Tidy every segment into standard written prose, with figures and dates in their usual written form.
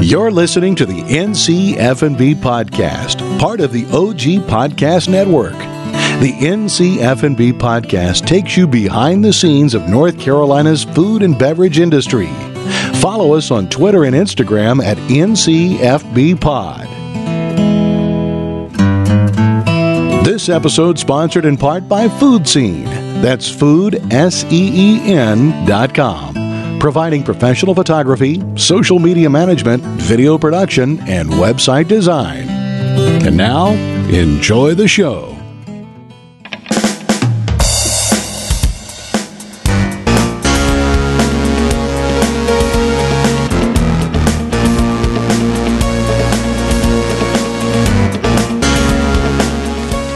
You're listening to the NCF&B podcast, part of the OG Podcast Network. The NCF&B podcast takes you behind the scenes of North Carolina's food and beverage industry. Follow us on Twitter and Instagram at NCFBpod. This episode sponsored in part by Food Scene. That's foodseen.com. Providing professional photography, social media management, video production, and website design. And now, enjoy the show.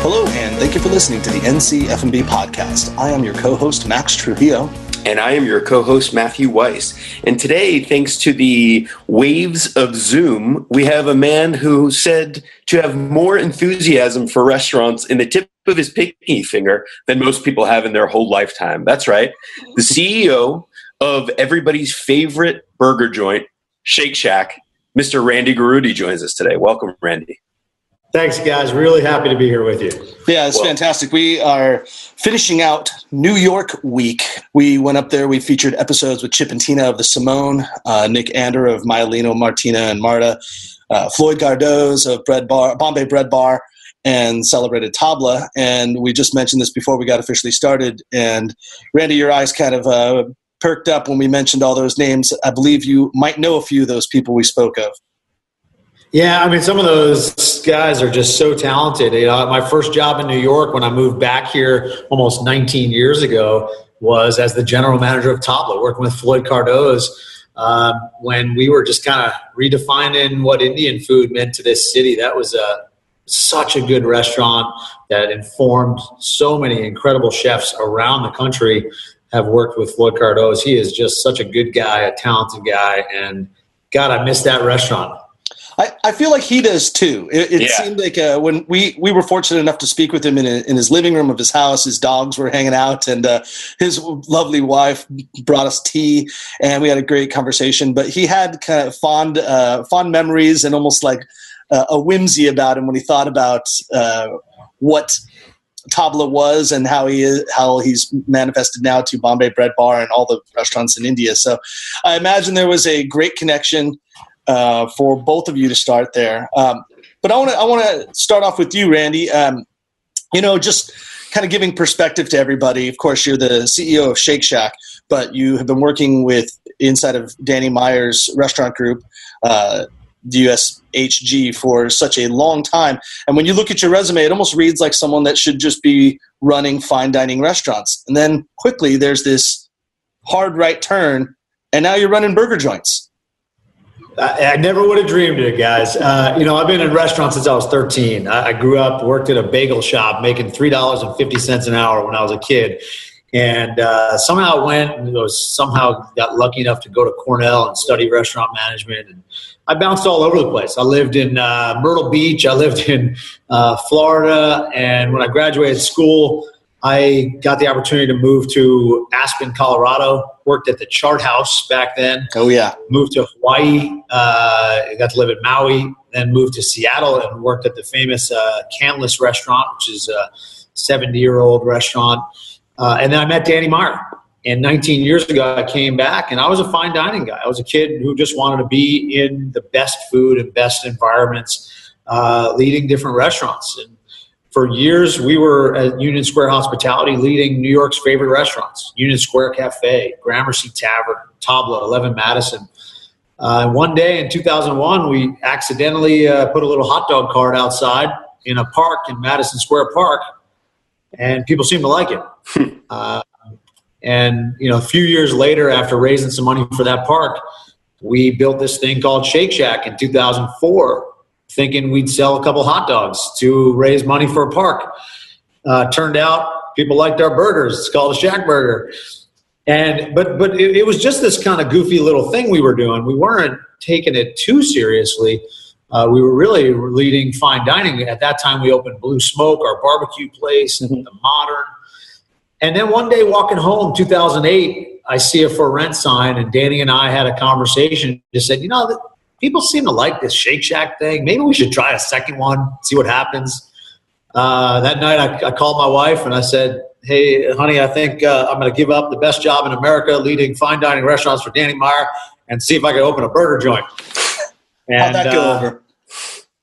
Hello, and thank you for listening to the NCF&B podcast. I am your co-host, Max Trujillo. And I am your co-host, Matthew Weiss. And today, thanks to the waves of Zoom, we have a man who said to have more enthusiasm for restaurants in the tip of his pinky finger than most people have in their whole lifetime. That's right. The CEO of everybody's favorite burger joint, Shake Shack, Mr. Randy Garutti, joins us today. Welcome, Randy. Thanks, guys. Really happy to be here with you. Yeah, it's fantastic. We are finishing out New York week. We went up there. We featured episodes with Chip and Tina of the Simone, Nick Ander of Myelino, Martina, and Marta, Floyd Gardoz of Bombay Bread Bar, and celebrated Tabla. And we just mentioned this before we got officially started. And Randy, your eyes kind of perked up when we mentioned all those names. I believe you might know a few of those people we spoke of. Yeah, I mean, some of those guys are just so talented. You know, my first job in New York when I moved back here almost 19 years ago was as the general manager of Tabla, working with Floyd Gardoz when we were just kind of redefining what Indian food meant to this city. That was such a good restaurant that informed so many incredible chefs around the country have worked with Floyd Gardoz. He is just such a good guy, a talented guy, and God, I miss that restaurant. I feel like he does too. It seemed like when we were fortunate enough to speak with him in his living room of his house, his dogs were hanging out, and his lovely wife brought us tea, and we had a great conversation. But he had kind of fond memories and almost like a whimsy about him when he thought about what Tabla was and how he's manifested now to Bombay Bread Bar and all the restaurants in India. So I imagine there was a great connection for both of you to start there. But I want to start off with you, Randy. Just kind of giving perspective to everybody. Of course, you're the CEO of Shake Shack, but you have been working inside of Danny Meyer's restaurant group, USHG, for such a long time. And when you look at your resume, it almost reads like someone that should just be running fine dining restaurants. And then quickly there's this hard right turn, and now you're running burger joints. I never would have dreamed it, guys. I've been in restaurants since I was 13. I grew up, worked at a bagel shop, making $3.50 an hour when I was a kid. And somehow got lucky enough to go to Cornell and study restaurant management. And I bounced all over the place. I lived in Myrtle Beach. I lived in Florida. And when I graduated school, I got the opportunity to move to Aspen, Colorado, worked at the Chart House back then. Oh, yeah. Moved to Hawaii, got to live in Maui, then moved to Seattle and worked at the famous Canlis restaurant, which is a 70-year-old restaurant. And then I met Danny Meyer. And 19 years ago, I came back, and I was a fine dining guy. I was a kid who just wanted to be in the best food and best environments, leading different restaurants. And for years, we were at Union Square Hospitality leading New York's favorite restaurants, Union Square Cafe, Gramercy Tavern, Tabla, 11 Madison. One day in 2001, we accidentally put a little hot dog cart outside in a park in Madison Square Park, and people seemed to like it. And a few years later, after raising some money for that park, we built this thing called Shake Shack in 2004. Thinking we'd sell a couple hot dogs to raise money for a park. Turned out people liked our burgers. It's called a Shack Burger. But it was just this kind of goofy little thing we were doing. We weren't taking it too seriously. We were really leading fine dining. At that time, we opened Blue Smoke, our barbecue place, and the Modern. And then one day walking home, 2008, I see a for rent sign, and Danny and I had a conversation. Just said, people seem to like this Shake Shack thing. Maybe we should try a second one, see what happens. That night I called my wife and I said, hey, honey, I think I'm going to give up the best job in America, leading fine dining restaurants for Danny Meyer, and see if I can open a burger joint. And, how'd that go over?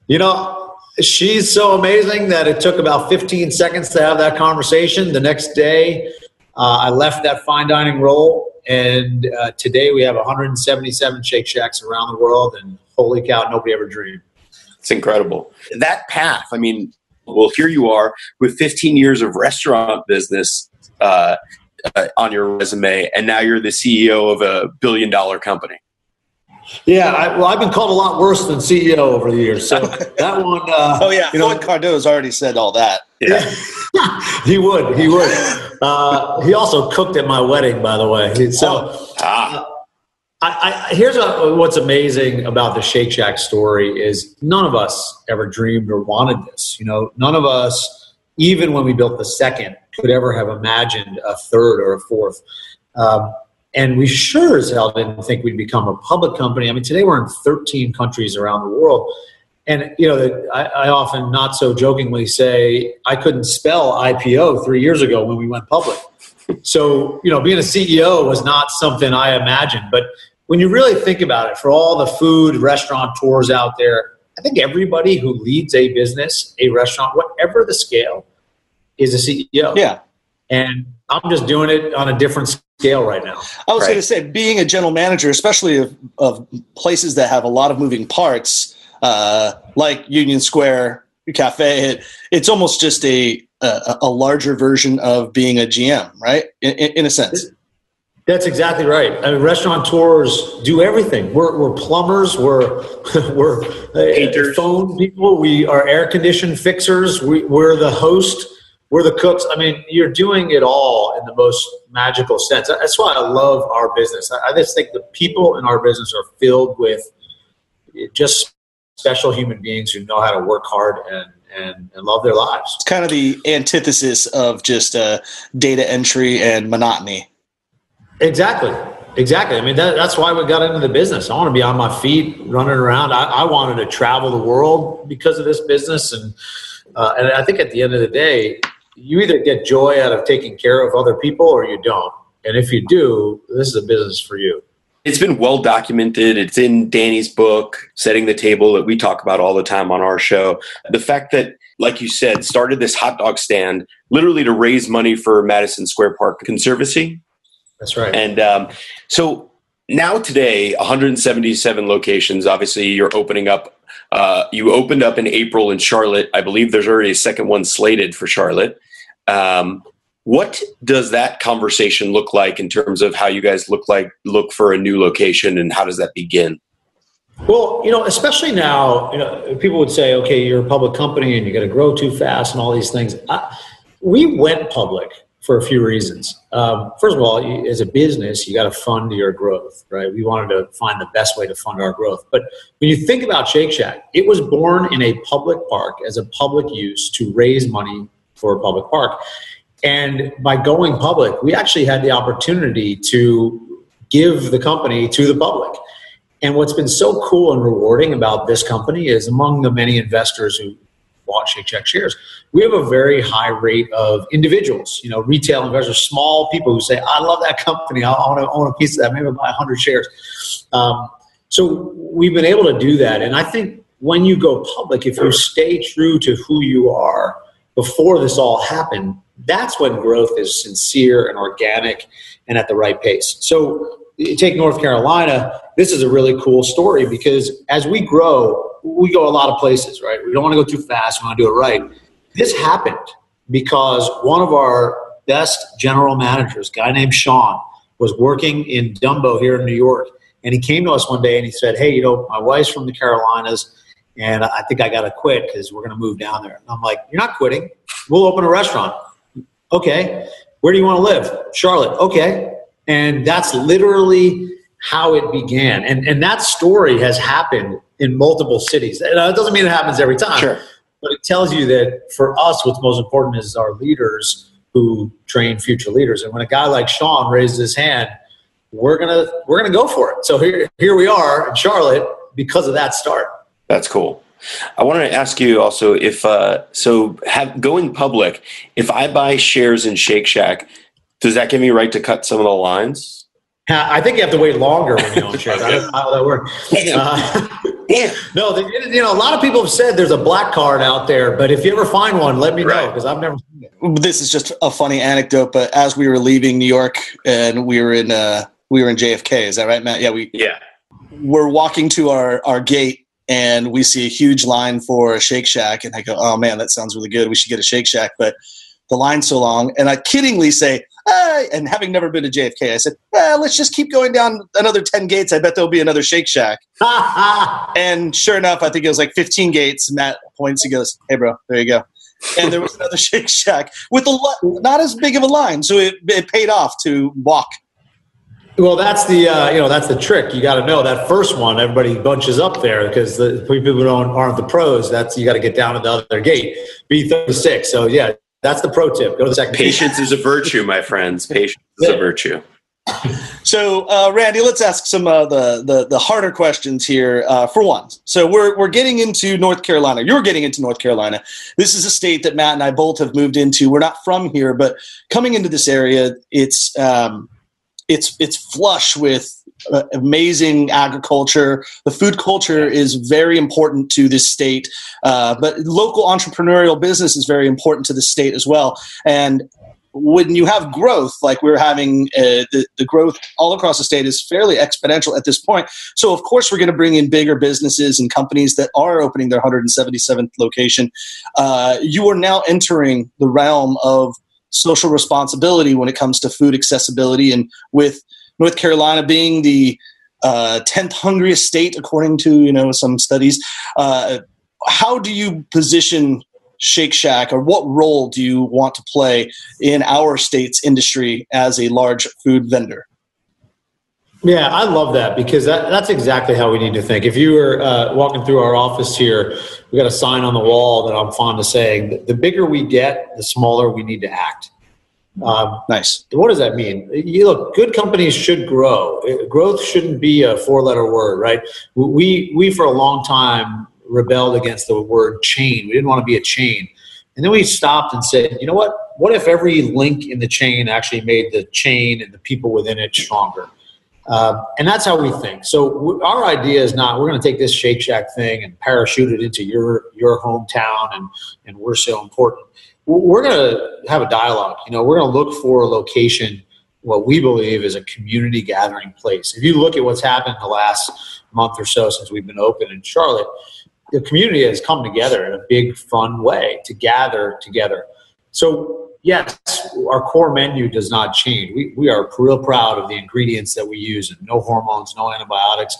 You know, she's so amazing that it took about 15 seconds to have that conversation. The next day, I left that fine dining role, and today we have 177 Shake Shacks around the world, and holy cow, nobody ever dreamed. It's incredible. That path, I mean, well, here you are with 15 years of restaurant business on your resume, and now you're the CEO of a billion-dollar company. Yeah, I've been called a lot worse than CEO over the years. So that one. Oh yeah, Floyd Cardo's already said all that. Yeah, he would. He also cooked at my wedding, by the way. So, here's what's amazing about the Shake Shack story is none of us ever dreamed or wanted this. You know, none of us, even when we built the second, could ever have imagined a third or a fourth. And we sure as hell didn't think we'd become a public company. I mean, today we're in 13 countries around the world. And, you know, I often not so jokingly say I couldn't spell IPO 3 years ago when we went public. So, you know, being a CEO was not something I imagined. But when you really think about it, for all the food restaurateurs out there, I think everybody who leads a business, a restaurant, whatever the scale, is a CEO. Yeah. And I'm just doing it on a different scale right now. I was going to say, being a general manager, especially of places that have a lot of moving parts, like Union Square Cafe, it's almost just a larger version of being a GM, right? In a sense. That's exactly right. I mean, restaurateurs do everything. We're plumbers. We're painters, phone people. We are air conditioned fixers. We're the host. We're the cooks. I mean, you're doing it all in the most magical sense. That's why I love our business. I just think the people in our business are filled with just special human beings who know how to work hard and love their lives. It's kind of the antithesis of just data entry and monotony. Exactly. I mean, that's why we got into the business. I want to be on my feet, running around. I wanted to travel the world because of this business. And I think at the end of the day, you either get joy out of taking care of other people or you don't. And if you do, this is a business for you. It's been well documented. It's in Danny's book, Setting the Table, that we talk about all the time on our show. The fact that, like you said, started this hot dog stand literally to raise money for Madison Square Park Conservancy. That's right. And so now today, 177 locations. Obviously, you're opening up. You opened up in April in Charlotte. I believe there's already a second one slated for Charlotte. What does that conversation look like in terms of how you guys look for a new location, and how does that begin? Well, you know, especially now, you know, people would say, okay, you're a public company and you got to grow too fast and all these things. We went public for a few reasons. First of all, as a business, you got to fund your growth, right? We wanted to find the best way to fund our growth. But when you think about Shake Shack, it was born in a public park as a public use to raise money for a public park. And by going public, we actually had the opportunity to give the company to the public. And what's been so cool and rewarding about this company is, among the many investors who bought Shake Shack shares, we have a very high rate of individuals, you know, retail investors, small people who say, I love that company. I want to own a piece of that. Maybe I'll buy 100 shares. So we've been able to do that. And I think when you go public, if you stay true to who you are before this all happened, that's when growth is sincere and organic and at the right pace. So you take North Carolina, this is a really cool story because as we grow, we go a lot of places, right? We don't want to go too fast. We want to do it right. This happened because one of our best general managers, a guy named Sean, was working in Dumbo here in New York. And he came to us one day and he said, hey, you know, my wife's from the Carolinas and I think I got to quit because we're going to move down there. And I'm like, you're not quitting. We'll open a restaurant. Okay. Where do you want to live? Charlotte. Okay. And that's literally how it began. And that story has happened in multiple cities. And it doesn't mean it happens every time. Sure. But it tells you that for us, what's most important is our leaders who train future leaders. And when a guy like Sean raises his hand, we're gonna go for it. So here we are in Charlotte, because of that start. That's cool. I wanted to ask you also if going public, if I buy shares in Shake Shack, does that give me a right to cut some of the lines? I think you have to wait longer when you own shares. I don't know how that works. No, a lot of people have said there's a black card out there, but if you ever find one, let me know, because I've never seen it. This is just a funny anecdote, but as we were leaving New York and we were in JFK, is that right, Matt? Yeah, we're walking to our gate. And we see a huge line for a Shake Shack. And I go, oh, man, that sounds really good. We should get a Shake Shack. But the line's so long. And I kiddingly say, and having never been to JFK, I said, let's just keep going down another 10 gates. I bet there'll be another Shake Shack. And sure enough, I think it was like 15 gates. Matt points, he goes, hey, bro, there you go. And there was another Shake Shack with not as big of a line. So it paid off to walk. Well, that's the trick. You got to know that first one, everybody bunches up there, because the people who aren't the pros, you got to get down to the other gate, B36. So yeah, that's the pro tip. Go to the second. Patience is a virtue, my friends. Patience is a virtue. So, Randy, let's ask some the harder questions here. For one, so we're getting into North Carolina. You're getting into North Carolina. This is a state that Matt and I both have moved into. We're not from here, but coming into this area, it's flush with amazing agriculture. The food culture is very important to this state, but local entrepreneurial business is very important to the state as well. And when you have growth, like we're having, the growth all across the state is fairly exponential at this point. So, of course, we're going to bring in bigger businesses and companies that are opening their 177th location. You are now entering the realm of social responsibility when it comes to food accessibility, and with North Carolina being the 10th hungriest state according to some studies, how do you position Shake Shack, or what role do you want to play in our state's industry as a large food vendor? Yeah, I love that, because that's exactly how we need to think. If you were walking through our office here, we got a sign on the wall that I'm fond of saying: the bigger we get, the smaller we need to act. Nice. What does that mean? Look, good companies should grow. Growth shouldn't be a four-letter word, right? We for a long time rebelled against the word chain. We didn't want to be a chain. And then we stopped and said, you know what? What if every link in the chain actually made the chain and the people within it stronger? And that's how we think. So our idea is not, we're going to take this Shake Shack thing and parachute it into your hometown and we're so important. We're going to have a dialogue. We're going to look for a location, what we believe is a community gathering place. If you look at what's happened in the last month or so since we've been open in Charlotte, the community has come together in a big, fun way to gather together. So yes, our core menu does not change. We are real proud of the ingredients that we use, and no hormones, no antibiotics.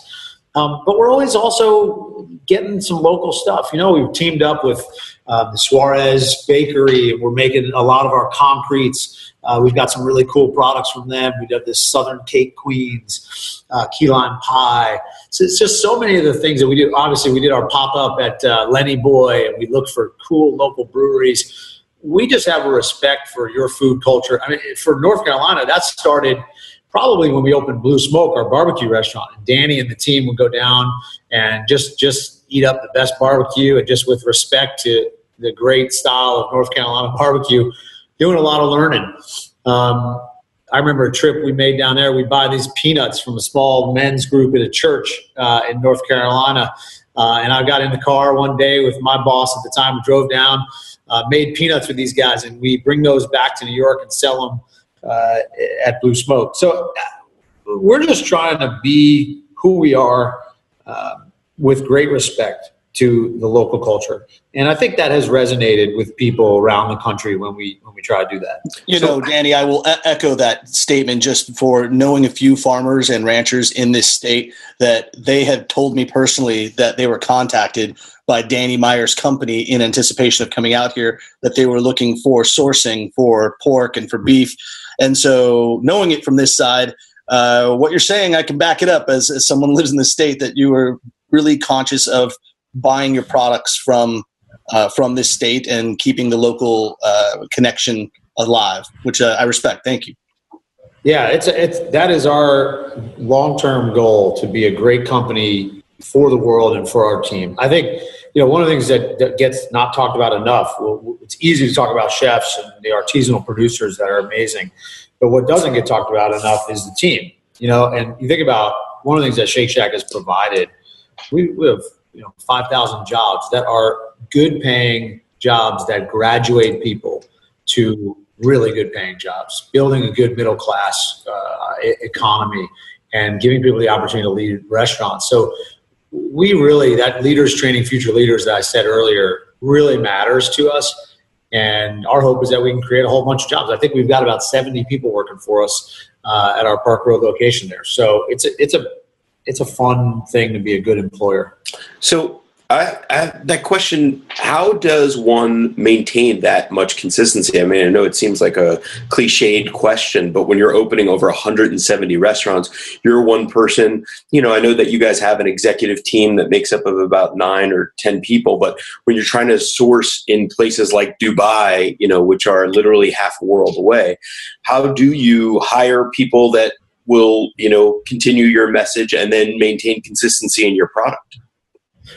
But we're always also getting some local stuff. We've teamed up with the Suarez Bakery, and we're making a lot of our concretes. We've got some really cool products from them. We have this Southern Cake Queens, key lime pie. So it's just so many of the things that we do. Obviously, we did our pop-up at Lenny Boy, and we looked for cool local breweries. We just have a respect for your food culture. I mean, for North Carolina, that started probably when we opened Blue Smoke, our barbecue restaurant. And Danny and the team would go down and just eat up the best barbecue, and just with respect to the great style of North Carolina barbecue, doing a lot of learning. I remember a trip we made down there. We buy these peanuts from a small men's group at a church in North Carolina. And I got in the car one day with my boss at the time. We drove down, made peanuts with these guys, and we bring those back to New York and sell them at Blue Smoke. So we're just trying to be who we are with great respect to the local culture. And I think that has resonated with people around the country when we try to do that. Danny, I will echo that statement, just for knowing a few farmers and ranchers in this state that they had told me personally that they were contacted by Danny Meyer's company in anticipation of coming out here, that they were looking for sourcing for pork and for beef. And so knowing it from this side, what you're saying, I can back it up as someone who lives in the state, that you were really conscious of buying your products from this state and keeping the local connection alive, which I respect. Thank you. Yeah, that is our long-term goal, to be a great company for the world and for our team. I think, one of the things that gets not talked about enough, it's easy to talk about chefs and the artisanal producers that are amazing, but what doesn't get talked about enough is the team, and you think about one of the things that Shake Shack has provided. We have 5,000 jobs that are good paying jobs that graduate people to really good paying jobs, building a good middle class economy and giving people the opportunity to lead restaurants. So that leaders training future leaders that I said earlier really matters to us. And our hope is that we can create a whole bunch of jobs. I think we've got about 70 people working for us at our Park Road location there. So it's a fun thing to be a good employer. So I have that question, how does one maintain that much consistency? I mean, I know it seems like a cliched question, but when you're opening over 170 restaurants, you're one person. I know that you guys have an executive team that makes up of about 9 or 10 people, but when you're trying to source in places like Dubai, which are literally half a world away, how do you hire people that will, continue your message and then maintain consistency in your product?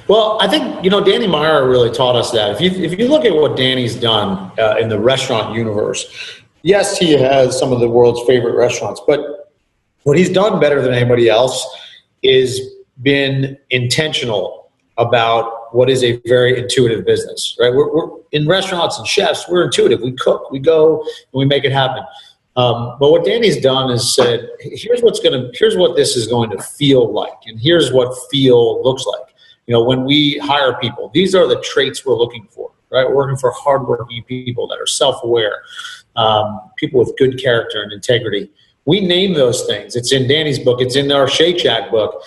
Well, I think, Danny Meyer really taught us that. If you look at what Danny's done in the restaurant universe, yes, he has some of the world's favorite restaurants, but what he's done better than anybody else is been intentional about what is a very intuitive business, right? We're in restaurants and chefs, we're intuitive. We cook, we go, and we make it happen. But what Danny's done is said, here's what this is going to feel like, and here's what feel looks like. When we hire people, these are the traits we're looking for, right? We're working for hardworking people that are self-aware, people with good character and integrity. We name those things. It's in Danny's book. It's in our Shake Shack book.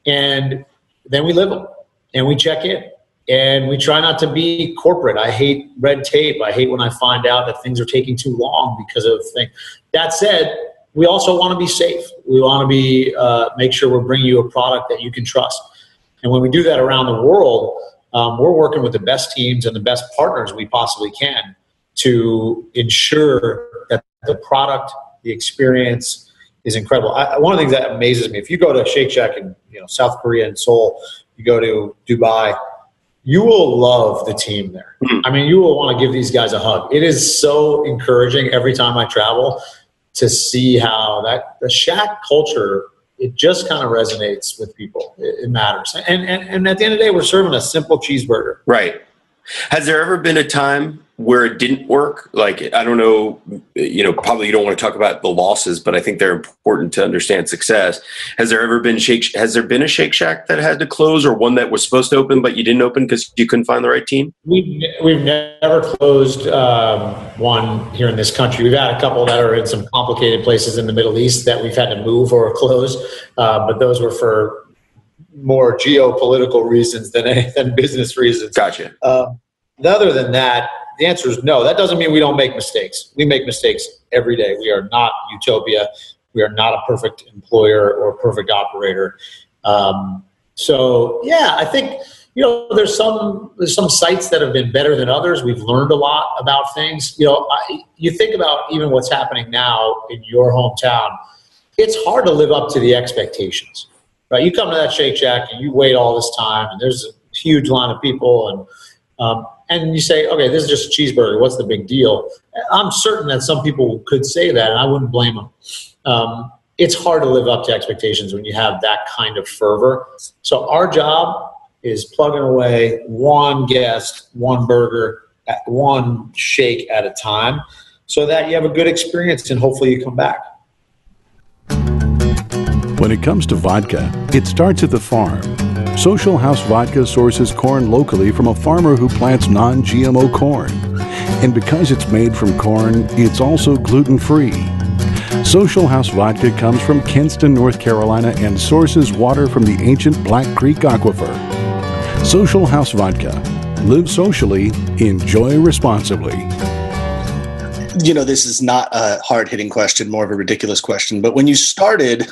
And then we live them and we check in and we try not to be corporate. I hate red tape. I hate when I find out that things are taking too long because of things. That said, we also want to be safe. We want to make sure we're bringing you a product that you can trust. And when we do that around the world, we're working with the best teams and the best partners we possibly can to ensure that the product, the experience is incredible. One of the things that amazes me, if you go to Shake Shack in South Korea and Seoul, you go to Dubai, you will love the team there. I mean, you will want to give these guys a hug. It is so encouraging every time I travel to see how the Shack culture, it just kind of resonates with people. It matters. And at the end of the day, we're serving a simple cheeseburger. Right. Has there ever been a time where it didn't work? Like, I don't know, probably you don't want to talk about the losses, but I think they're important to understand success. Has there been a Shake Shack that had to close, or one that was supposed to open, but you didn't open because you couldn't find the right team? We've never closed one here in this country. We've had a couple that are in some complicated places in the Middle East that we've had to move or close, but those were for more geopolitical reasons than business reasons. Gotcha. Other than that, the answer is no. That doesn't mean we don't make mistakes. We make mistakes every day. We are not utopia. We are not a perfect employer or perfect operator. So yeah, I think there's some sites that have been better than others. We've learned a lot about things. You think about even what's happening now in your hometown. It's hard to live up to the expectations. Right, you come to that Shake Shack and you wait all this time, and there's a huge line of people, and you say, okay, this is just a cheeseburger. What's the big deal? I'm certain that some people could say that, and I wouldn't blame them. It's hard to live up to expectations when you have that kind of fervor. So our job is plugging away one guest, one burger, one shake at a time, so that you have a good experience and hopefully you come back. When it comes to vodka, it starts at the farm. Social House Vodka sources corn locally from a farmer who plants non-GMO corn. And because it's made from corn, it's also gluten-free. Social House Vodka comes from Kinston, North Carolina, and sources water from the ancient Black Creek Aquifer. Social House Vodka. Live socially, enjoy responsibly. This is not a hard-hitting question, more of a ridiculous question. But when you started,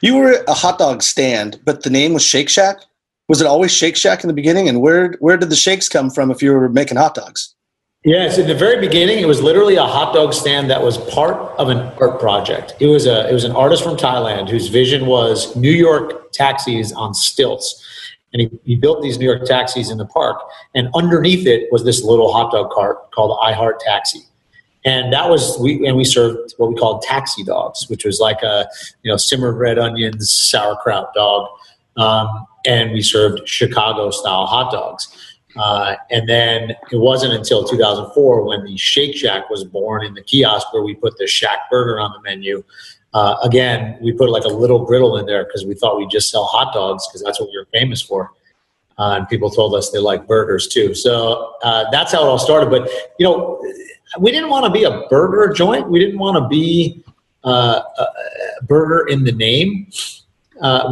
you were a hot dog stand, but the name was Shake Shack. Was it always Shake Shack in the beginning? And where did the shakes come from if you were making hot dogs? Yes, in the very beginning, it was literally a hot dog stand that was part of an art project. It was an artist from Thailand whose vision was New York taxis on stilts. And he built these New York taxis in the park. And underneath it was this little hot dog cart called I Heart Taxi. And that was, we served what we called taxi dogs, which was like a, simmered red onions, sauerkraut dog. And we served Chicago style hot dogs. And then it wasn't until 2004 when the Shake Shack was born in the kiosk where we put the Shack Burger on the menu. Again, we put like a little griddle in there because we thought we'd just sell hot dogs because that's what we were famous for. And people told us they like burgers too. So that's how it all started. But, we didn't want to be a burger joint. We didn't want to be a burger in the name.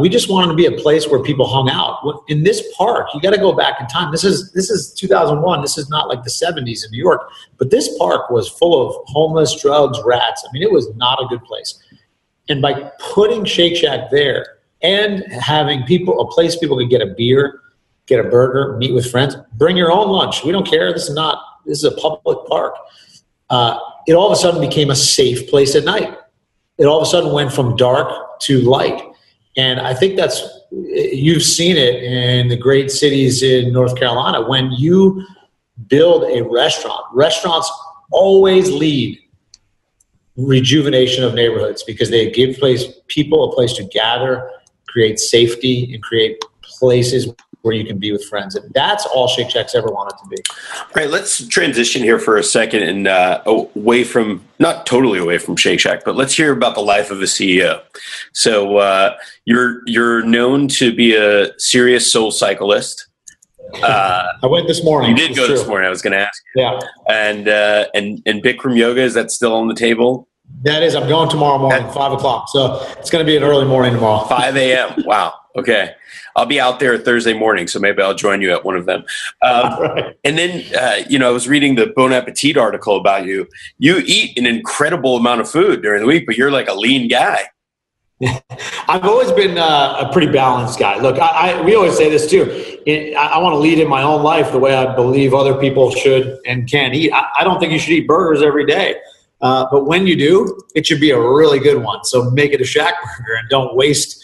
We just wanted to be a place where people hung out. In this park, you got to go back in time. This is 2001. This is not like the 70s in New York. But this park was full of homeless, drugs, rats. I mean, it was not a good place. And by putting Shake Shack there and having a place people could get a beer, get a burger, meet with friends, bring your own lunch. We don't care. This is a public park. It all of a sudden became a safe place at night. It all of a sudden went from dark to light. And I think you've seen it in the great cities in North Carolina. When you build a restaurants always lead rejuvenation of neighborhoods because they give people a place to gather, create safety, and create places where you can be with friends. And that's all Shake Shack's ever wanted to be. All right, let's transition here for a second and not totally away from Shake Shack, but let's hear about the life of a CEO. So you're known to be a serious soul cyclist. I went this morning. You did go this morning. I was going to ask you. Yeah. And Bikram yoga, is that still on the table? That is. I'm going tomorrow morning, 5 o'clock. So it's going to be an early morning tomorrow. 5 a.m. Wow. Okay. I'll be out there Thursday morning, so maybe I'll join you at one of them. Right. And then, I was reading the Bon Appetit article about you. You eat an incredible amount of food during the week, but you're like a lean guy. I've always been a pretty balanced guy. Look, we always say this too. I want to lead in my own life the way I believe other people should and can eat. I don't think you should eat burgers every day. But when you do, it should be a really good one. So make it a Shack burger and don't waste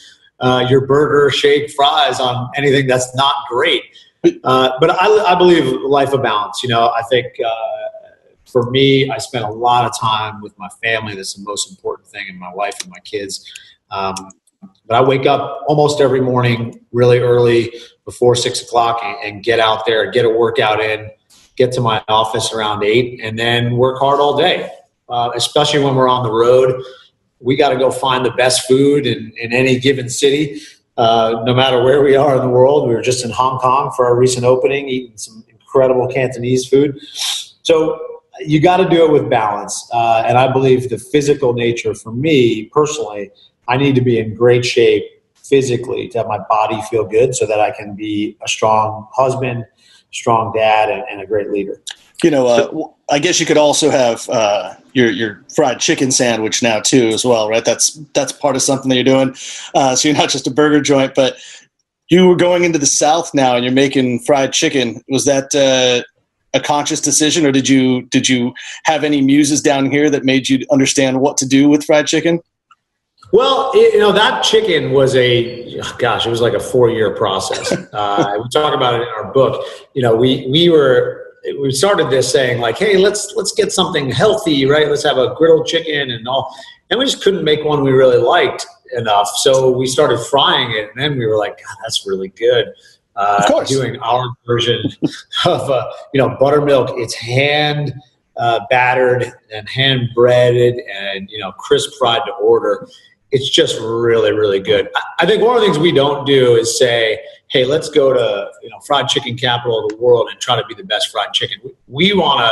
your burger, shake, fries on anything that's not great. But I believe life of balance. I think for me, I spend a lot of time with my family. That's the most important thing, and my wife and my kids. But I wake up almost every morning really early before 6 o'clock and get out there, get a workout in, get to my office around 8, and then work hard all day. Especially when we're on the road, we got to go find the best food in any given city, no matter where we are in the world. We were just in Hong Kong for our recent opening, eating some incredible Cantonese food. So you got to do it with balance. And I believe the physical nature for me personally, I need to be in great shape physically to have my body feel good so that I can be a strong husband, strong dad, and a great leader. I guess you could also have your fried chicken sandwich now too, as well, right? That's part of something that you're doing. So you're not just a burger joint, but you were going into the South now, and you're making fried chicken. Was that a conscious decision, or did you have any muses down here that made you understand what to do with fried chicken? Well, that chicken was it was like a 4-year process. We talk about it in our book. We started this saying like, hey, let's get something healthy, right? Let's have a grilled chicken and all. And we just couldn't make one we really liked enough. So we started frying it, and then we were like, God, that's really good. Of course. Doing our version of, buttermilk. It's hand battered and hand breaded and, crisp fried to order. It's just really, really good. I think one of the things we don't do is say, hey, let's go to fried chicken capital of the world and try to be the best fried chicken. We want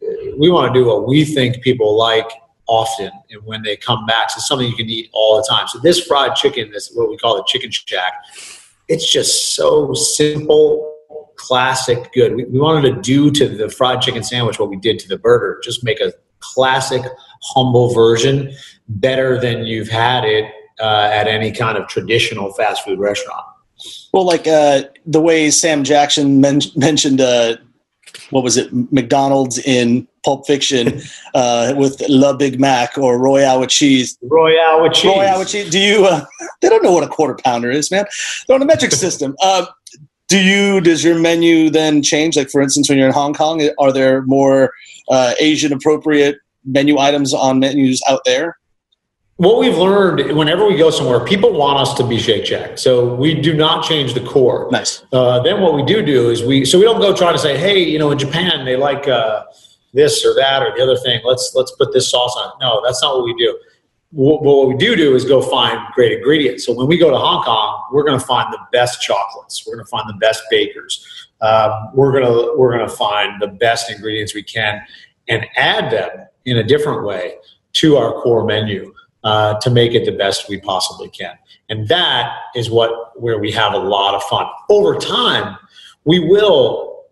to do what we think people like often, and when they come back, so it's something you can eat all the time. So this fried chicken, this what we call the Chicken Shack, it's just so simple, classic, good. We wanted to do to the fried chicken sandwich what we did to the burger, just make a classic, humble version, better than you've had it at any kind of traditional fast food restaurant. Well, like the way Sam Jackson mentioned what was it, McDonald's in Pulp Fiction with La Big Mac or Royale with cheese. Royale with cheese. Do you? They don't know what a quarter pounder is, man. They're on a metric system. Does your menu then change? Like, for instance, when you're in Hong Kong, are there more Asian appropriate menu items on menus out there? What we've learned, whenever we go somewhere, people want us to be Shake Shack. So we do not change the core. Nice. Then what we do is we don't go try to say, hey, in Japan they like this or that or the other thing. Let's put this sauce on it. No, that's not what we do. What we do is go find great ingredients. So when we go to Hong Kong, we're going to find the best chocolates. We're going to find the best bakers. We're going to find the best ingredients we can and add them in a different way to our core menu to make it the best we possibly can. And that is where we have a lot of fun. Over time, we will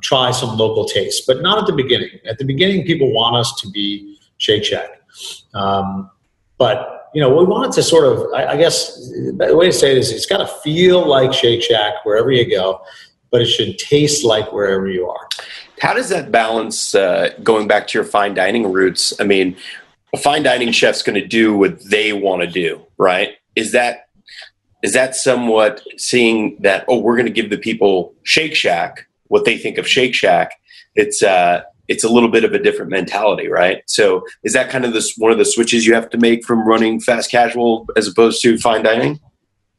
try some local tastes, but not at the beginning. At the beginning, people want us to be Shake Shack. But, we want it to sort of, I guess, the way to say this, it's got to feel like Shake Shack wherever you go, but it should taste like wherever you are. How does that balance, going back to your fine dining roots? I mean, a fine dining chef's going to do what they want to do, right? Is that somewhat seeing that, we're going to give the people Shake Shack what they think of Shake Shack? It's a little bit of a different mentality, right? So is that kind of one of the switches you have to make from running fast casual as opposed to fine dining?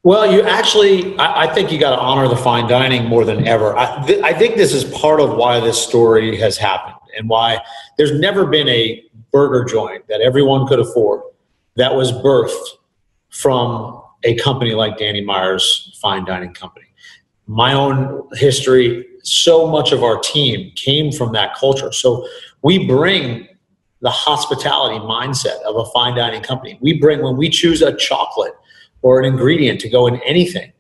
Well, I think you got to honor the fine dining more than ever. I think this is part of why this story has happened and why there's never been a burger joint that everyone could afford that was birthed from a company like Danny Meyer's fine dining company. My own history, so much of our team came from that culture. So we bring the hospitality mindset of a fine dining company. When we choose a chocolate or an ingredient to go in anything,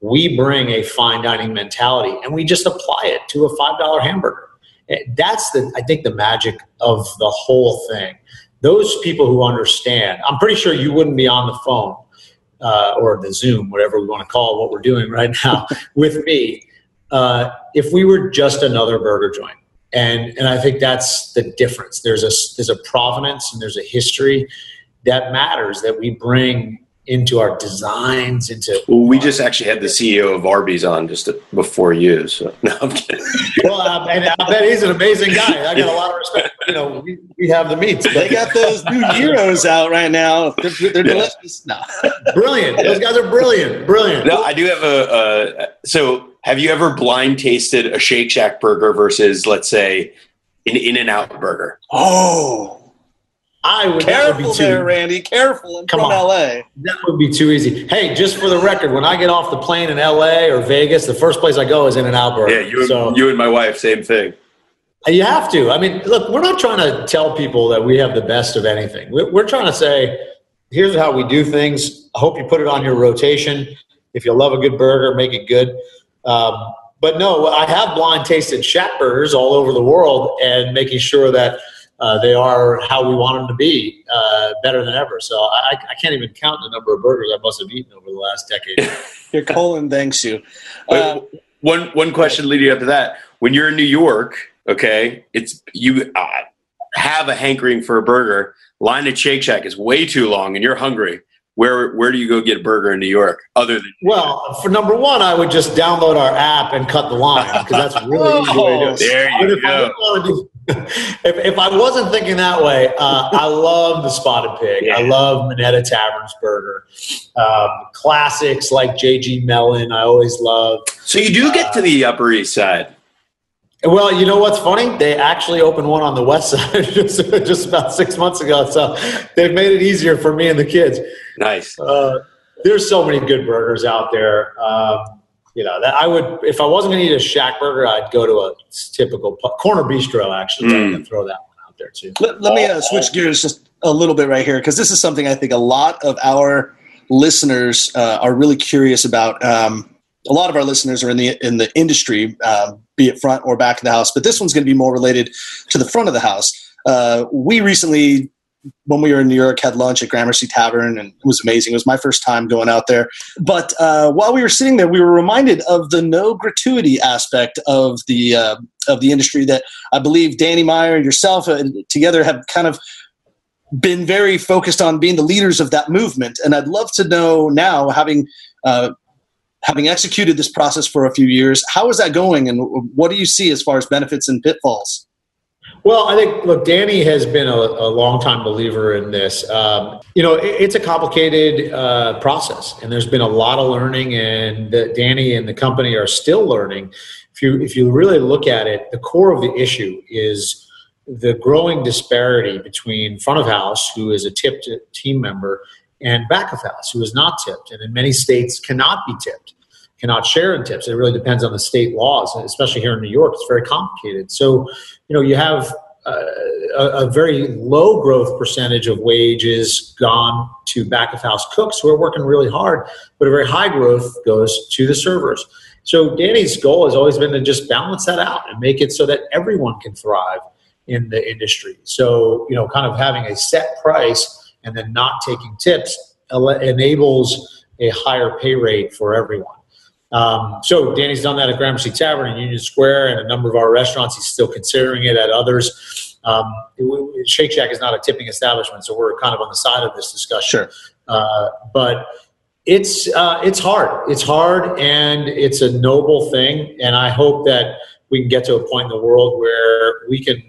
we bring a fine dining mentality and we just apply it to a $5 hamburger. That's I think the magic of the whole thing. Those people who understand, I'm pretty sure you wouldn't be on the phone or the Zoom, whatever we want to call what we're doing right now with me, if we were just another burger joint. And I think that's the difference. There's a provenance and there's a history that matters that we bring into our designs. We just actually had the CEO of Arby's on just before you. So no, I'm kidding. Well, I bet he's an amazing guy. I got a lot of respect. We have the meats. They got those new gyros out right now. They're delicious. No, brilliant. Those guys are brilliant. No, I do have so have you ever blind tasted a Shake Shack burger versus, let's say, an In-N-Out burger? Oh. Careful there, Randy. Careful. I'm from LA. That would be too easy. Hey, just for the record, when I get off the plane in LA or Vegas, the first place I go is In-N-Out burger. Yeah, you and my wife, same thing. You have to. I mean, look, we're not trying to tell people that we have the best of anything. We're trying to say, here's how we do things. I hope you put it on your rotation. If you love a good burger, make it good. But no, I have blind tasted Shack burgers all over the world and making sure that they are how we want them to be, better than ever. So I can't even count the number of burgers I must have eaten over the last decade. Your colon thanks you. One question leading up to that. When you're in New York, okay, you have a hankering for a burger. Line at Shake Shack is way too long and you're hungry. Where do you go get a burger in New York other than? Well, for number one, I would just download our app and cut the line because that's really easy way to do it. There you go. If I wasn't thinking that way, I love the Spotted Pig. Yeah. I love Minetta Tavern's burger. Classics like J.G. Mellon, I always love. So you do get to the Upper East Side. Well, you know what's funny? They actually opened one on the West Side just about 6 months ago. So they've made it easier for me and the kids. Nice. There's so many good burgers out there. That I would, if I wasn't going to eat a Shack burger, I'd go to a typical Corner Bistro. Actually, I'm going to throw that one out there too. Let me switch gears just a little bit right here because this is something I think a lot of our listeners are really curious about. A lot of our listeners are in the industry, be it front or back of the house, but this one's going to be more related to the front of the house. We recently when we were in New York, had lunch at Gramercy Tavern, and it was amazing. It was my first time going out there. But while we were sitting there, we were reminded of the no gratuity aspect of the industry that I believe Danny, Meyer, and yourself together have kind of been very focused on being the leaders of that movement. And I'd love to know now, having executed this process for a few years, how is that going, and what do you see as far as benefits and pitfalls? Well, I think, look, Danny has been a longtime believer in this. It's a complicated process, and there's been a lot of learning, and Danny and the company are still learning. If you really look at it, the core of the issue is the growing disparity between front of house, who is a tipped team member, and back of house, who is not tipped, and in many states cannot be tipped, cannot share in tips. It really depends on the state laws, and especially here in New York, it's very complicated. So, you have a very low growth percentage of wages gone to back of house cooks who are working really hard, but a very high growth goes to the servers. So Danny's goal has always been to just balance that out and make it so that everyone can thrive in the industry. So, kind of having a set price and then not taking tips enables a higher pay rate for everyone. So Danny's done that at Gramercy Tavern in Union Square and a number of our restaurants. He's still considering it at others. Shake Shack is not a tipping establishment, so we're kind of on the side of this discussion. Sure. But it's hard. It's hard, and it's a noble thing. And I hope that we can get to a point in the world where we can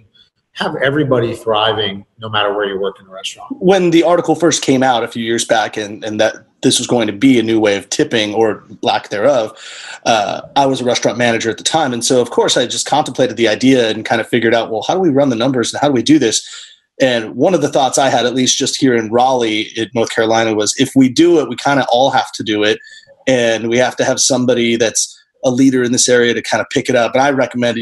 have everybody thriving no matter where you work in a restaurant. When the article first came out a few years back and that this was going to be a new way of tipping or lack thereof, I was a restaurant manager at the time. And so, of course, I just contemplated the idea and kind of figured out, well, how do we run the numbers and how do we do this? And one of the thoughts I had, at least just here in Raleigh, in North Carolina, was if we do it, we kind of all have to do it. And we have to have somebody that's a leader in this area to kind of pick it up. And I recommend,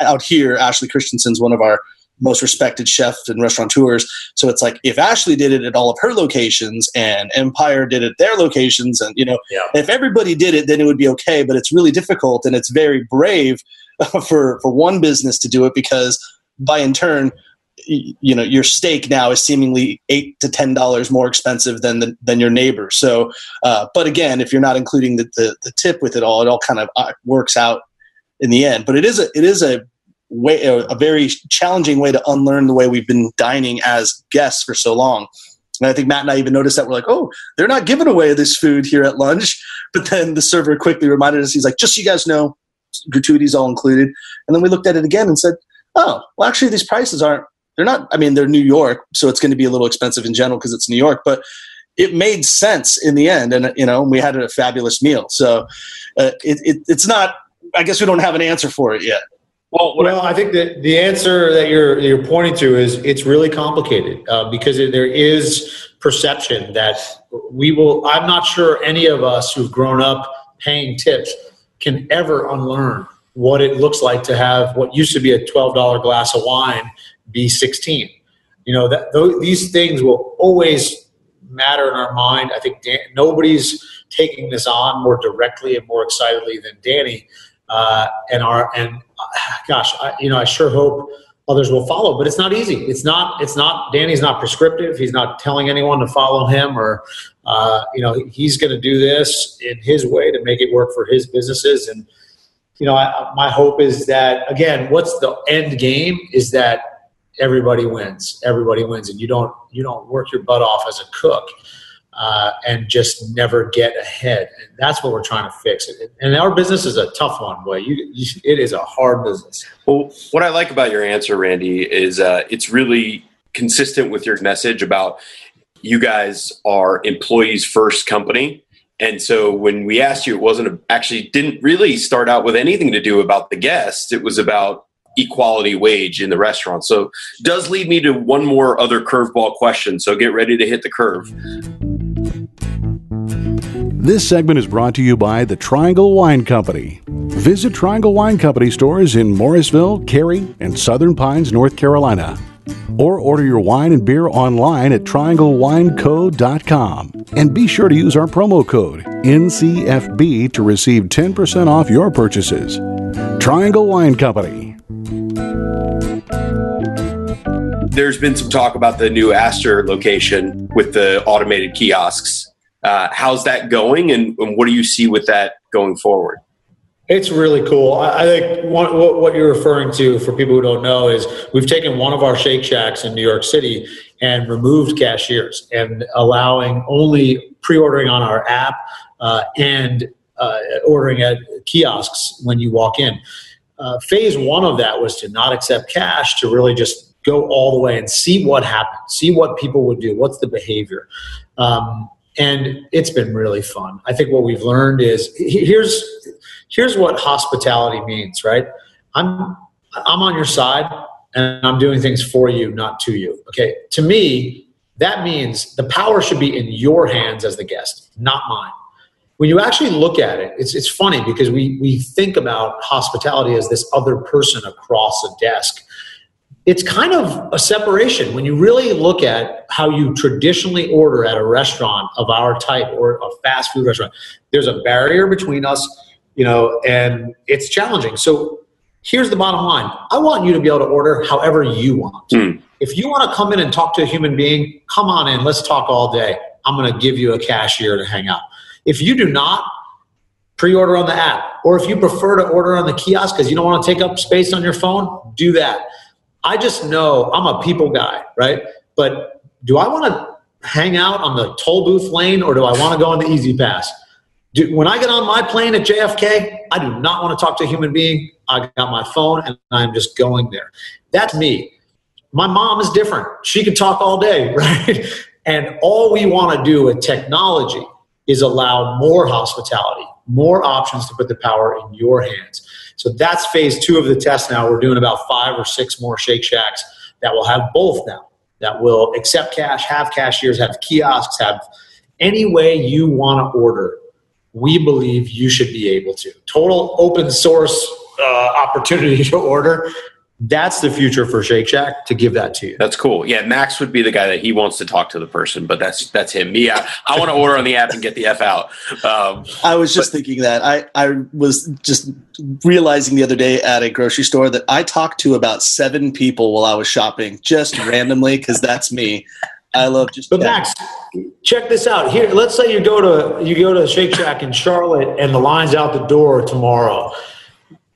out here, Ashley Christensen's one of our most respected chefs and restaurateurs. So it's like, if Ashley did it at all of her locations and Empire did it at their locations, and, if everybody did it, then it would be okay. But it's really difficult, and it's very brave for one business to do it, because by in turn, your steak now is seemingly $8 to $10 more expensive than your neighbor. So, but again, if you're not including the tip with it all kind of works out in the end. But it is a very challenging way to unlearn the way we've been dining as guests for so long. And I think Matt and I even noticed that. We're like, oh, they're not giving away this food here at lunch. But then the server quickly reminded us, he's like, just so you guys know, gratuity's all included. And then we looked at it again and said, oh, well, actually these prices they're New York, so it's going to be a little expensive in general because it's New York, but it made sense in the end. And, we had a fabulous meal. So it's not, I guess we don't have an answer for it yet. Well, I think that the answer that you're pointing to is it's really complicated because there is perception that I'm not sure any of us who've grown up paying tips can ever unlearn what it looks like to have what used to be a $12 glass of wine be 16. These things will always matter in our mind. I think nobody's taking this on more directly and more excitedly than Danny. I sure hope others will follow, but it's not easy. It's not, Danny's not prescriptive. He's not telling anyone to follow him or, he's going to do this in his way to make it work for his businesses. And, my hope is that, again, what's the end game is that everybody wins, and you don't work your butt off as a cook. And just never get ahead. And that's what we're trying to fix. And our business is a tough one, boy. It is a hard business. Well, what I like about your answer, Randy, is it's really consistent with your message about you guys are employees first company. And so when we asked you, didn't really start out with anything to do about the guests. It was about equality wage in the restaurant. So it does lead me to one more other curveball question. So get ready to hit the curve. This segment is brought to you by the Triangle Wine Company. Visit Triangle Wine Company stores in Morrisville, Cary, and Southern Pines, North Carolina. Or order your wine and beer online at trianglewineco.com. And be sure to use our promo code NCFB to receive 10% off your purchases. Triangle Wine Company. there's been some talk about the new Astor location with the automated kiosks. How's that going, and what do you see with that going forward? It's really cool. I think what you're referring to, for people who don't know, is we've taken one of our Shake Shacks in New York City and removed cashiers and allowing only pre-ordering on our app and ordering at kiosks when you walk in. Phase one of that was to not accept cash, to really just go all the way and see what happens, see what people would do, what's the behavior. And it's been really fun. I think what we've learned is here's what hospitality means, right? I'm on your side and I'm doing things for you, not to you. Okay. To me, that means the power should be in your hands as the guest, not mine. When you actually look at it, it's funny because we think about hospitality as this other person across a desk. It's kind of a separation. When you really look at how you traditionally order at a restaurant of our type or a fast food restaurant, there's a barrier between us, and it's challenging. So here's the bottom line. I want you to be able to order however you want. If you want to come in and talk to a human being, come on in. Let's talk all day. I'm going to give you a cashier to hang out. If you do not, pre-order on the app. Or if you prefer to order on the kiosk because you don't want to take up space on your phone, do that. I just know I'm a people guy, right? But do I want to hang out on the toll booth lane, or do I want to go on the Easy Pass? When I get on my plane at JFK, I do not want to talk to a human being. I got my phone and I'm just going there. That's me. My mom is different. She can talk all day, right? And all we want to do with technology is allow more hospitality, more options to put the power in your hands. So that's phase two of the test now. We're doing about 5 or 6 more Shake Shacks that will have both now, that will accept cash, have cashiers, have kiosks, have any way you want to order. We believe you should be able to. Total open source opportunity to order. That's the future for Shake Shack, to give that to you. That's cool. Yeah, Max would be the guy that he wants to talk to the person, but that's him. Me, I want to order on the app and get the F out. I was just thinking that. I was just realizing the other day at a grocery store that I talked to about 7 people while I was shopping, just randomly, because that's me. I love just. But Max, check this out. Here, let's say you go to Shake Shack in Charlotte and the line's out the door tomorrow.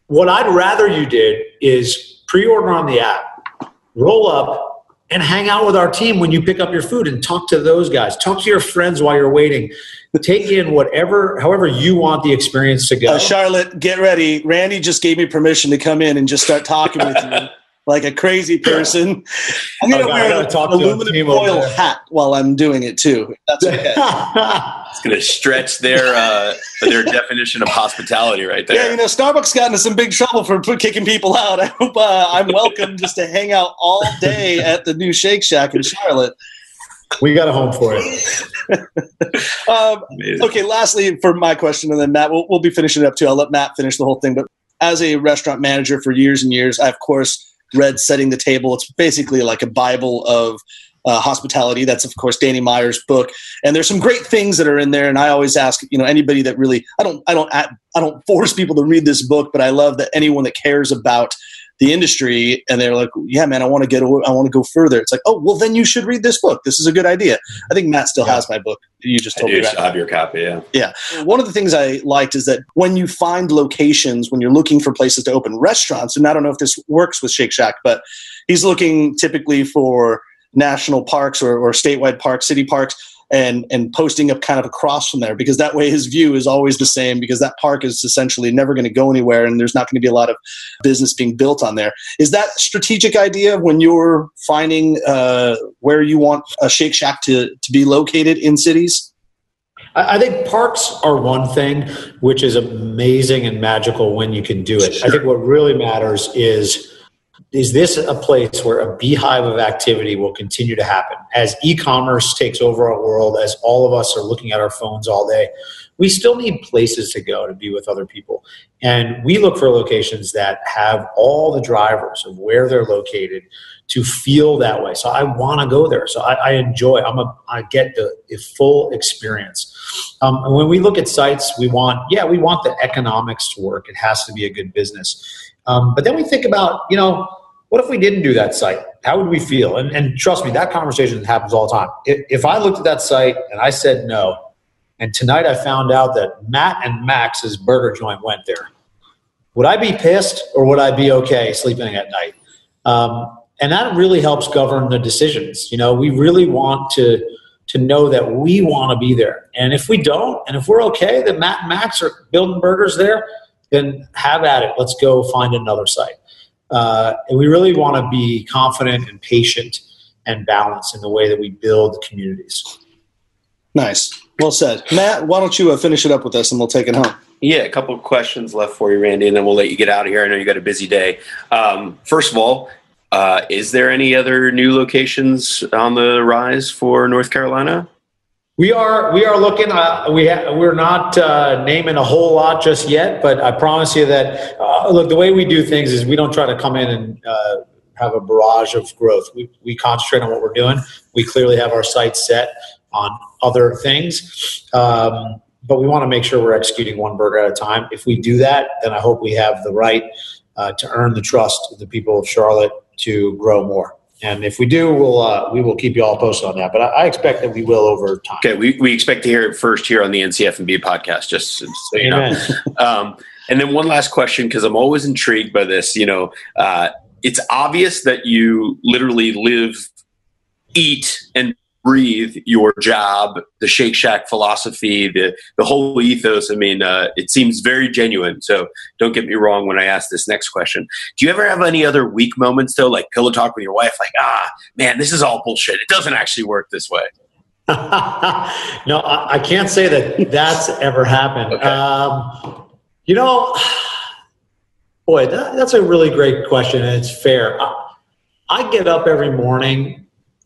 What I'd rather you did is pre-order on the app, roll up, and hang out with our team when you pick up your food and talk to those guys. Talk to your friends while you're waiting. Take in however you want the experience to go. Charlotte, get ready. Randy just gave me permission to come in and just start talking with you like a crazy person. I'm going to wear an aluminum foil hat while I'm doing it too. That's okay. It's going to stretch their definition of hospitality right there. Yeah, Starbucks got into some big trouble for kicking people out. I hope I'm welcome just to hang out all day at the new Shake Shack in Charlotte. We got a home for it. Okay, lastly, for my question, and then Matt, we'll be finishing it up too. I'll let Matt finish the whole thing. But as a restaurant manager for years and years, I, of course, read Setting the Table. It's basically like a Bible of hospitality. That's, of course, Danny Meyer's book. And there's some great things that are in there. And I always ask, anybody that really, I don't force people to read this book, but I love that anyone that cares about the industry and they're like, yeah, man, I want to go further. It's like, oh, well, then you should read this book. This is a good idea. I think Matt still has my book. You just told me that. I have your copy. Yeah. Yeah. One of the things I liked is that when you find locations, when you're looking for places to open restaurants, and I don't know if this works with Shake Shack, but he's looking typically for national parks or statewide parks, city parks, and posting up kind of across from there, because that way his view is always the same, because that park is essentially never going to go anywhere and there's not going to be a lot of business being built on there. Is that a strategic idea when you're finding where you want a Shake Shack to be located in cities? I think parks are one thing, which is amazing and magical when you can do it. Sure. I think what really matters is this a place where a beehive of activity will continue to happen? As e-commerce takes over our world, as all of us are looking at our phones all day, we still need places to go to be with other people. And we look for locations that have all the drivers of where they're located to feel that way. So I want to go there. So I enjoy, I get the full experience. And when we look at sites, we want the economics to work. It has to be a good business. But then we think about, what if we didn't do that site? How would we feel? And trust me, that conversation happens all the time. If I looked at that site and I said no, and tonight I found out that Matt and Max's burger joint went there, would I be pissed or would I be okay sleeping at night? And that really helps govern the decisions. We really want to know that we want to be there. And if we don't, and if we're okay that Matt and Max are building burgers there, then have at it. Let's go find another site. And we really want to be confident and patient and balanced in the way that we build communities. Nice. Well said. Matt, why don't you finish it up with us and we'll take it home. Yeah, a couple of questions left for you, Randy, and then we'll let you get out of here. I know you got a busy day. First of all, is there any other new locations on the rise for North Carolina? We are looking. We're not naming a whole lot just yet, but I promise you that look, the way we do things is we don't try to come in and have a barrage of growth. We concentrate on what we're doing. We clearly have our sights set on other things, but we want to make sure we're executing one burger at a time. If we do that, then I hope we have the right to earn the trust of the people of Charlotte to grow more. And if we do, we will keep you all posted on that. But I expect that we will over time. Okay, we expect to hear it first here on the NCF&B podcast, just so you know. And then one last question, because I'm always intrigued by this. It's obvious that you literally live, eat, and breathe your job, the Shake Shack philosophy, the whole ethos. I mean, it seems very genuine. So don't get me wrong when I ask this next question. Do you ever have any other weak moments, though, like pillow talk with your wife? Like, man, this is all bullshit. It doesn't actually work this way. No, I can't say that that's ever happened. Okay. Boy, that's a really great question, and it's fair. I get up every morning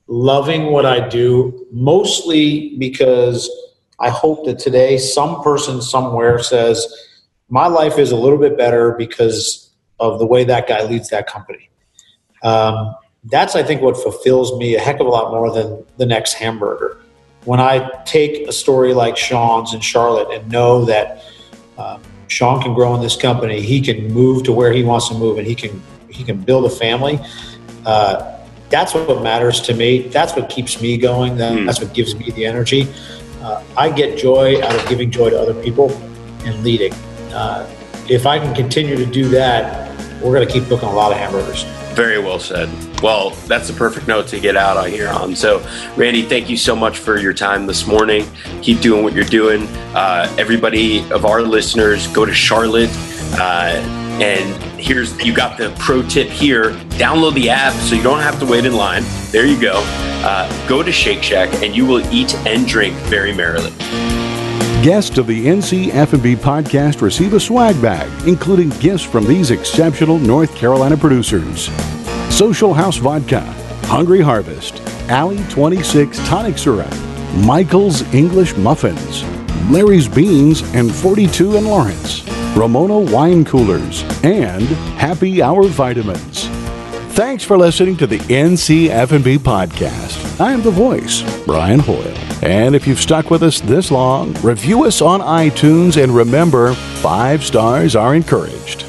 loving what I do, mostly because I hope that today some person somewhere says, my life is a little bit better because of the way that guy leads that company. That's, I think, what fulfills me a heck of a lot more than the next hamburger. When I take a story like Sean's in Charlotte and know that Sean can grow in this company, he can move to where he wants to move, and he can build a family, that's what matters to me. That's what keeps me going. That's what gives me the energy. I get joy out of giving joy to other people and leading. If I can continue to do that, we're going to keep cooking a lot of hamburgers. Very well said. Well, that's the perfect note to get out here on. So, Randy, thank you so much for your time this morning. Keep doing what you're doing. Everybody of our listeners, go to Charlotte. And you got the pro tip here. Download the app so you don't have to wait in line. There you go. Go to Shake Shack and you will eat and drink very merrily. Guests of the NCF&B podcast receive a swag bag, including gifts from these exceptional North Carolina producers: Social House Vodka, Hungry Harvest, Alley 26 Tonic Syrup, Michael's English Muffins, Larry's Beans and 42 and Lawrence, Ramona Wine Coolers, and Happy Hour Vitamins. Thanks for listening to the NCF&B podcast. I am the voice, Brian Hoyle. And if you've stuck with us this long, review us on iTunes, and remember, 5 stars are encouraged.